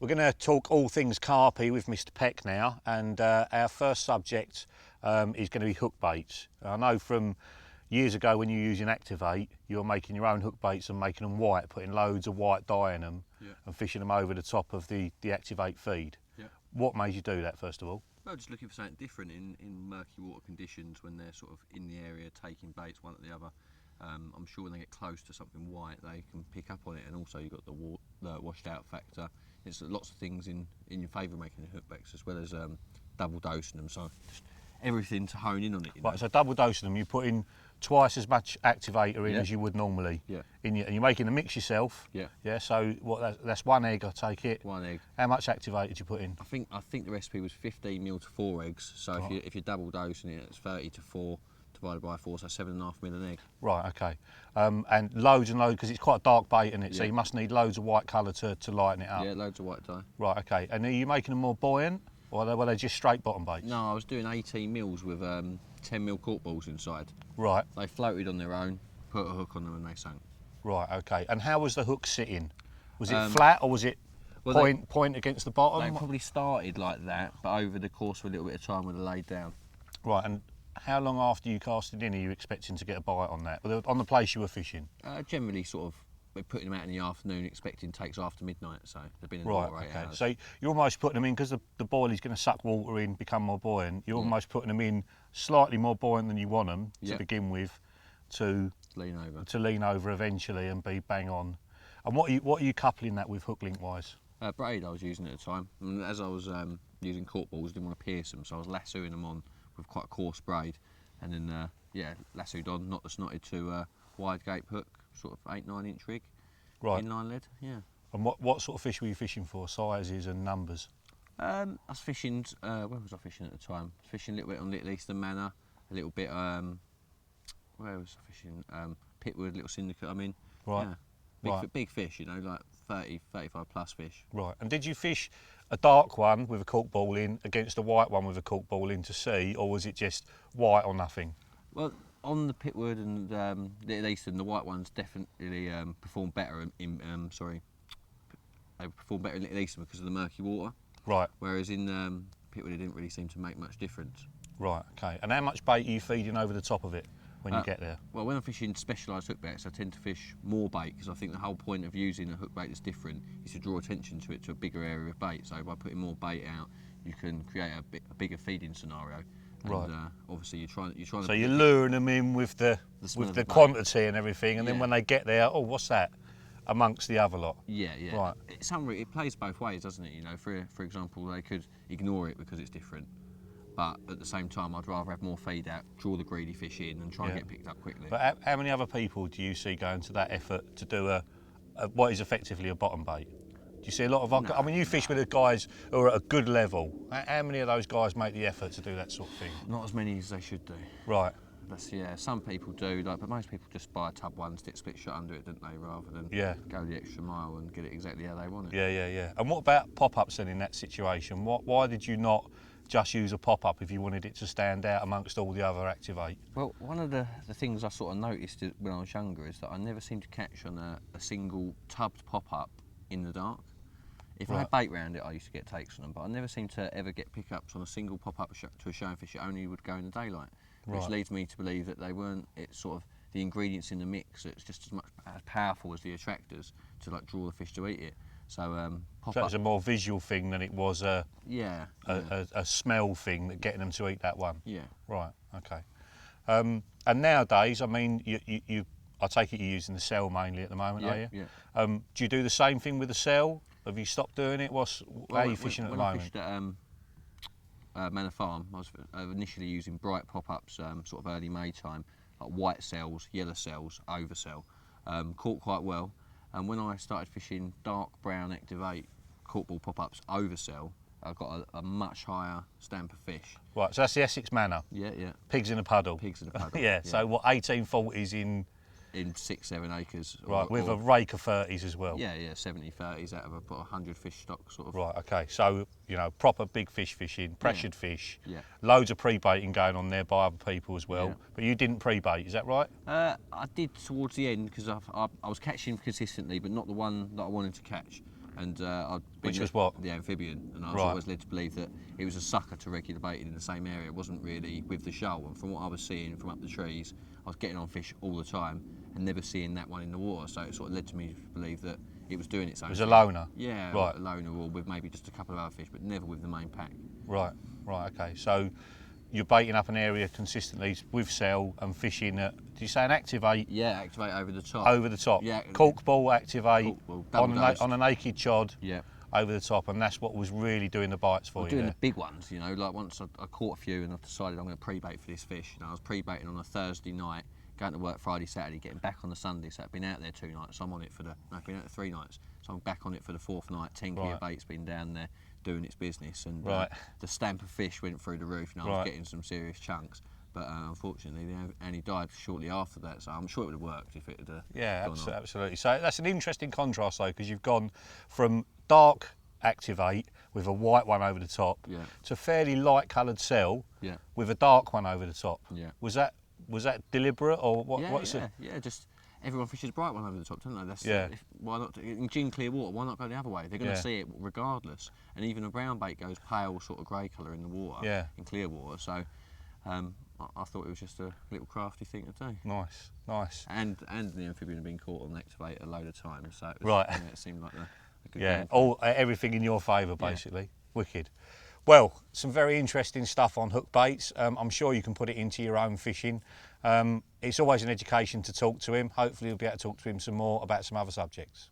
We're going to talk all things carpy with Mr. Peck now, and our first subject is going to be hook baits. I know from years ago when you were using Activate, you were making your own hook baits and making them white, putting loads of white dye in them and fishing them over the top of the Activate feed. What made you do that, first of all? Well, just looking for something different in murky water conditions when they're sort of in the area taking baits one at the other. I'm sure when they get close to something white, they can pick up on it, and also you've got the washed out factor. It's lots of things in your favour making the hook baits, as well as double dosing them. So just everything to hone in on it. Right, so double dosing them, you put in twice as much activator in as you would normally. And you're making the mix yourself. So what? That's 1 egg, I take it. 1 egg. How much activator did you put in? I think the recipe was 15 ml to 4 eggs. So if you're double dosing it, it's 30 to 4 divided by 4, so 7.5 ml an egg. Right, okay. And loads and loads, because it's quite a dark bait, isn't it? So you must need loads of white colour to lighten it up. Yeah, loads of white dye. Right, okay. And are you making them more buoyant, or were they just straight bottom baits? No, I was doing 18 mils with 10 mil cork balls inside. Right. They floated on their own, put a hook on them and they sank. Right, okay. And how was the hook sitting? Was it flat, or was it point against the bottom? They probably started like that, but over the course of a little bit of time would have laid down. Right, and how long after you cast it in are you expecting to get a bite on that? On the place you were fishing? Generally sort of, we're putting them out in the afternoon, expecting takes after midnight, so they've been in the water 8 hours. So you're almost putting them in, because the boilie going to suck water in, become more buoyant, you're almost putting them in slightly more buoyant than you want them to begin with, to lean over eventually and be bang on. And what are you coupling that with hook link wise? Braid I was using at the time, and as I was using cork balls, I didn't want to pierce them, so I was lassoing them on with quite a coarse braid, and then lassoed on, not the snotted, to wide gape hook, sort of 8-9 inch rig, inline lead. And what sort of fish were you fishing for, sizes and numbers? I was fishing, where was I fishing at the time? I was fishing a little bit on Little Eastern Manor, a little bit, where was I fishing? Pitwood, Little Syndicate, I mean. Big fish, you know, like 30, 35 plus fish. Right, and did you fish a dark one with a cork ball in against a white one with a cork ball in to see, or was it just white or nothing? Well, on the Pitwood and Little Eastern, the white ones definitely perform better they perform better in Little Eastern because of the murky water. Right. Whereas in Pitwood, it didn't really seem to make much difference. Right, okay. And how much bait are you feeding over the top of it when you get there? Well, when I'm fishing specialised hook baits, I tend to fish more bait, because I think the whole point of using a hook bait that's different is to draw attention to it, to a bigger area of bait. So by putting more bait out, you can create a bigger feeding scenario. And, obviously, you're trying. So you're luring them in with the quantity and everything, and then when they get there, oh, what's that? Amongst the other lot. Right. It plays both ways, doesn't it? You know, for example, they could ignore it because it's different. But at the same time, I'd rather have more feed out, draw the greedy fish in, and try and get picked up quickly. But how many other people do you see going to that effort to do what is effectively a bottom bait? Do you see a lot of? I mean, you fish with the guys who are at a good level. How many of those guys make the effort to do that sort of thing? Not as many as they should do. Right. Some people do, but most people just buy a tub one, stick split shot under it, don't they, rather than go the extra mile and get it exactly how they want it. Yeah. And what about pop-ups then in that situation? Why did you not just use a pop-up if you wanted it to stand out amongst all the other Activate? Well, one of the things I sort of noticed when I was younger is that I never seemed to catch on a single tubbed pop-up in the dark. If I had bait round it, I used to get takes on them, but I never seemed to ever get pickups on a single pop-up to a showing fish. It only would go in the daylight, which leads me to believe that they weren't. It's sort of the ingredients in the mix. It's just as powerful as the attractors to draw the fish to eat it. So So it's a more visual thing than it was a smell thing, that getting them to eat that one. Yeah. Right. Okay. And nowadays, I mean, I take it you're using the cell mainly at the moment, are you? Yeah. Do you do the same thing with the cell? Have you stopped doing it? How are you fishing at the moment? When I fished at Manor Farm, I was initially using bright pop-ups, sort of early May time, like white cells, yellow cells, overcell. Caught quite well. And when I started fishing dark brown Activate corkball pop-ups overcell, I got a much higher stamp of fish. Right, so that's the Essex Manor. Yeah. Pigs in a puddle. Pigs in a puddle. Yeah. So what, 1840s in 6-7 acres. Right, with a rake of 30s as well. Yeah, 70 30s out of a 100 fish stock sort of. Right, okay. So, you know, proper big fish fishing, pressured fish. Yeah. Loads of pre-baiting going on there by other people as well. Yeah. But you didn't pre-bait, is that right? I did towards the end, because I was catching consistently, but not the one that I wanted to catch. And Which was what? The amphibian, and I was always led to believe that it was a sucker to regular baiting in the same area. It wasn't really with the shoal. And from what I was seeing from up the trees, I was getting on fish all the time and never seeing that one in the water. So it sort of led to me to believe that it was doing its own. It was a loner. Yeah, right. A loner, or with maybe just a couple of other fish, but never with the main pack. Right, okay. So you're baiting up an area consistently with cell and fishing at, did you say an activate? Yeah, activate over the top. Over the top. Yeah. Cork ball, activate, Cork ball, on a naked chod. Yeah. Over the top, and that's what was really doing the bites for you. Doing the big ones, you know, like once I caught a few and I decided I'm going to pre-bait for this fish. You know, I was pre-baiting on a Thursday night, going to work Friday, Saturday, getting back on the Sunday. So I've been out there 2 nights. So I'm on it for I've been out there 3 nights. So I'm back on it for the 4th night. 10 kilo bait's been down there doing its business, and the stamp of fish went through the roof. You know, I was getting some serious chunks. But unfortunately, Annie died shortly after that, so I'm sure it would have worked if it had gone on. Absolutely. So that's an interesting contrast, though, because you've gone from dark activate with a white one over the top to fairly light coloured cell with a dark one over the top. Yeah. Was that deliberate, or what? Yeah, just everyone fishes a bright one over the top, don't they? That's, why not in gin clear water? Why not go the other way? They're going to see it regardless. And even a brown bait goes pale, sort of grey colour in the water, in clear water. So I thought it was just a little crafty thing to do. Nice. And the amphibian had been caught on activate a load of times, so it was, it seemed like a good game. Everything in your favour, basically. Wicked. Well, some very interesting stuff on hook baits. I'm sure you can put it into your own fishing. It's always an education to talk to him. Hopefully you'll be able to talk to him some more about some other subjects.